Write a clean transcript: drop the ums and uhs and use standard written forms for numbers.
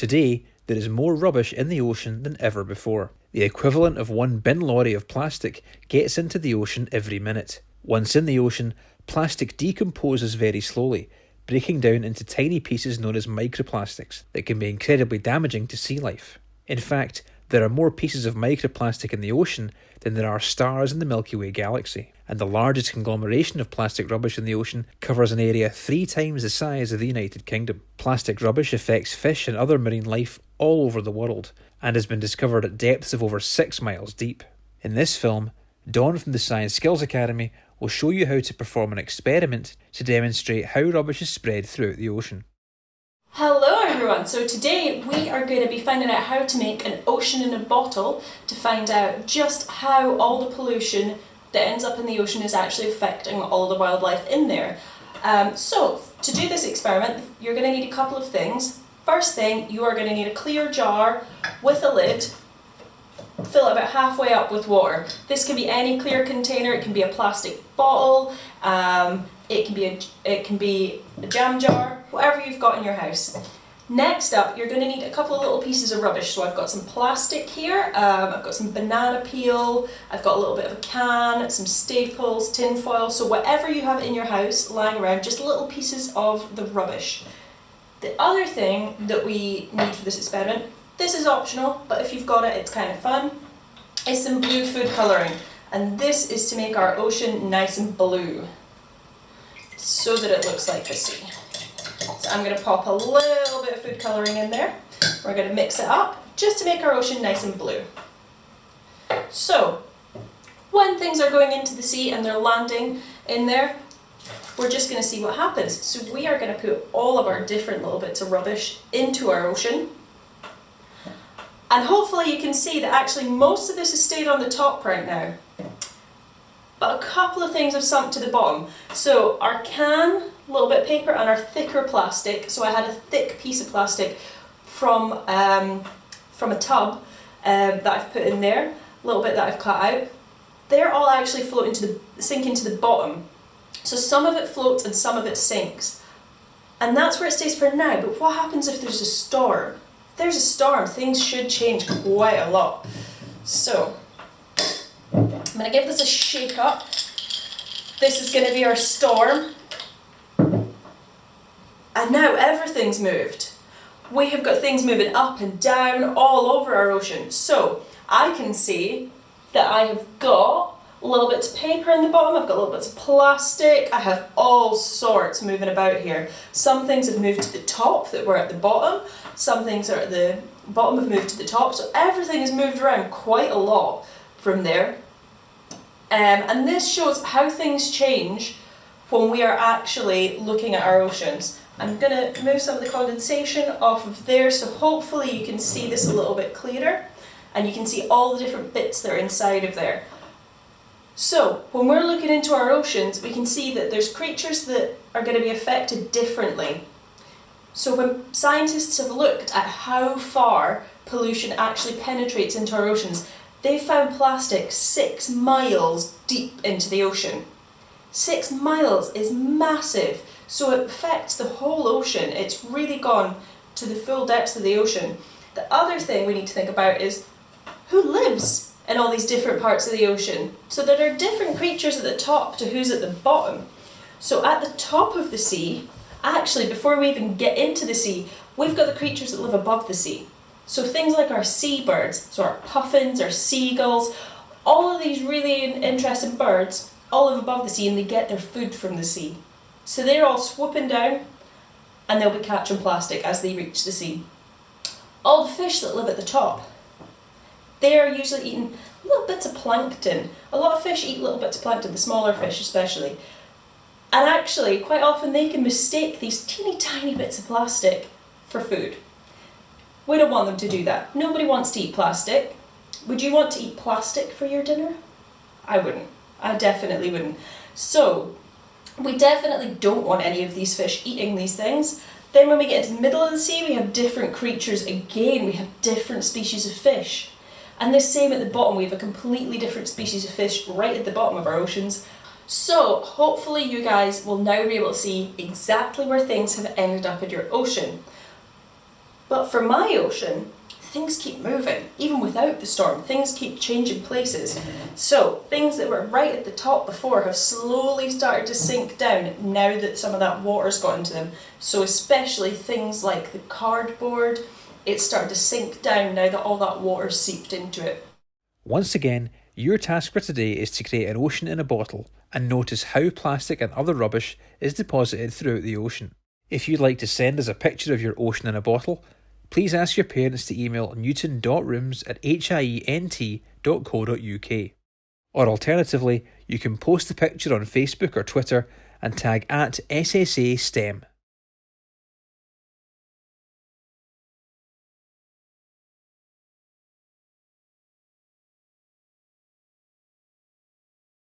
Today, there is more rubbish in the ocean than ever before. The equivalent of one bin lorry of plastic gets into the ocean every minute. Once in the ocean, plastic decomposes very slowly, breaking down into tiny pieces known as microplastics that can be incredibly damaging to sea life. In fact, there are more pieces of microplastic in the ocean than there are stars in the Milky Way galaxy, and the largest conglomeration of plastic rubbish in the ocean covers an area 3 times the size of the United Kingdom. Plastic rubbish affects fish and other marine life all over the world, and has been discovered at depths of over 6 miles deep. In this film, Dawn from the Science Skills Academy will show you how to perform an experiment to demonstrate how rubbish is spread throughout the ocean. Hello everyone, so today we are going to be finding out how to make an ocean in a bottle to find out just how all the pollution that ends up in the ocean is actually affecting all the wildlife in there. So to do this experiment, you're going to need a couple of things. First thing, you are going to need a clear jar with a lid. Fill it about halfway up with water. This can be any clear container, it can be a plastic bottle, it can be a jam jar, whatever you've got in your house. Next up, you're going to need a couple of little pieces of rubbish. So I've got some plastic here, I've got some banana peel, I've got a little bit of a can, some staples, tin foil, so whatever you have in your house lying around, just little pieces of the rubbish. The other thing that we need for this experiment, this is optional, but if you've got it, it's kind of fun, is some blue food colouring. And this is to make our ocean nice and blue, so that it looks like the sea. So I'm going to pop a little bit of food colouring in there. We're going to mix it up, just to make our ocean nice and blue. So, when things are going into the sea and they're landing in there, we're just going to see what happens. So we are going to put all of our different little bits of rubbish into our ocean. And hopefully you can see that actually most of this has stayed on the top right now. But a couple of things have sunk to the bottom. So our can, a little bit of paper, and our thicker plastic. So I had a thick piece of plastic from a tub that I've put in there, a little bit that I've cut out. They're all actually sink into the bottom. So some of it floats and some of it sinks. And that's where it stays for now. But what happens if there's a storm? If there's a storm, things should change quite a lot. So I'm going to give this a shake up. This is going to be our storm. And now everything's moved. We have got things moving up and down all over our ocean. So I can see that I have got little bits of paper in the bottom, I've got little bits of plastic, I have all sorts moving about here. Some things have moved to the top that were at the bottom, some things are at the bottom have moved to the top, so everything has moved around quite a lot from there. And this shows how things change when we are actually looking at our oceans. I'm going to move some of the condensation off of there, so hopefully you can see this a little bit clearer, and you can see all the different bits that are inside of there. So, when we're looking into our oceans, we can see that there's creatures that are going to be affected differently. So when scientists have looked at how far pollution actually penetrates into our oceans, they've found plastic 6 miles deep into the ocean. 6 miles is massive, so it affects the whole ocean. It's really gone to the full depths of the ocean. The other thing we need to think about is who lives in all these different parts of the ocean. So there are different creatures at the top to who's at the bottom. So at the top of the sea, actually before we even get into the sea, we've got the creatures that live above the sea. So things like our seabirds, so our puffins, our seagulls, all of these really interesting birds all live above the sea and they get their food from the sea. So they're all swooping down and they'll be catching plastic as they reach the sea. All the fish that live at the top, they are usually eating little bits of plankton. A lot of fish eat little bits of plankton, the smaller fish especially. And actually, quite often they can mistake these teeny tiny bits of plastic for food. We don't want them to do that. Nobody wants to eat plastic. Would you want to eat plastic for your dinner? I wouldn't. I definitely wouldn't. So, we definitely don't want any of these fish eating these things. Then when we get into the middle of the sea, we have different creatures again. We have different species of fish. And the same at the bottom, we have a completely different species of fish right at the bottom of our oceans. So hopefully you guys will now be able to see exactly where things have ended up in your ocean. But for my ocean, things keep moving, even without the storm. Things keep changing places. So things that were right at the top before have slowly started to sink down now that some of that water's got into them. So especially things like the cardboard, it's starting to sink down now that all that water's seeped into it. Once again, your task for today is to create an ocean in a bottle and notice how plastic and other rubbish is deposited throughout the ocean. If you'd like to send us a picture of your ocean in a bottle, please ask your parents to email newton.rooms@hient.co.uk. Or alternatively, you can post the picture on Facebook or Twitter and tag @SSA STEM.